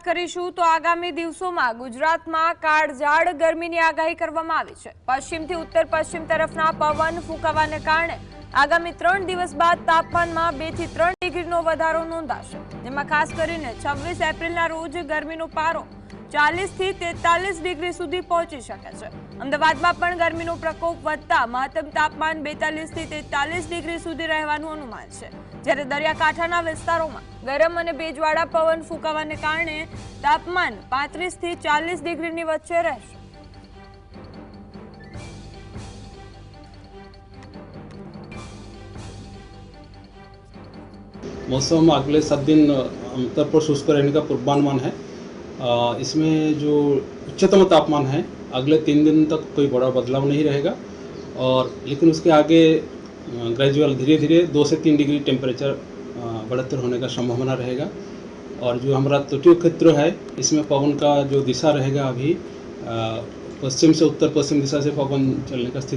કરીશું તો આગામી દિવસોમાં ગુજરાતમાં કાળઝાળ ગરમીની આગાહી કરવામાં આવી છે। પશ્ચિમથી ઉત્તર પશ્ચિમ તરફના પવન ફૂંકાવાને કારણે આગામી 3 દિવસ બાદ તાપમાનમાં 2 થી 3 ડિગ્રીનો વધારો નોંધાશે, જેમાં ખાસ કરીને 26 એપ્રિલના રોજ ગરમીનો પારો 40 થી 43 ડિગ્રી સુધી પહોંચી શકે છે। અમદાવાદમાં પણ ગરમીનો પ્રકોપ વધતા મહત્તમ તાપમાન 42 થી 43 ડિગ્રી સુધી રહેવાનું અનુમાન છે, જ્યારે દરિયાકાંઠાના વિસ્તારોમાં ગરમ અને ભેજવાળા પવન ફૂંકાવાને કારણે તાપમાન 35 થી 40 ડિગ્રીની વચ્ચે રહેશે। मौसम अगले 7 दिन उत्तर पर शुष्क रहने का पूर्वानुमान है। इसमें जो उच्चतम तापमान है अगले 3 दिन तक कोई बड़ा बदलाव नहीं रहेगा, और लेकिन उसके आगे ग्रेजुअल धीरे धीरे 2 से 3 डिग्री टेम्परेचर बढ़ोत्तर होने का संभावना रहेगा। और जो हमारा तटीय क्षेत्र है इसमें पवन का जो दिशा रहेगा अभी पश्चिम से उत्तर पश्चिम दिशा से पवन चलने का स्थिति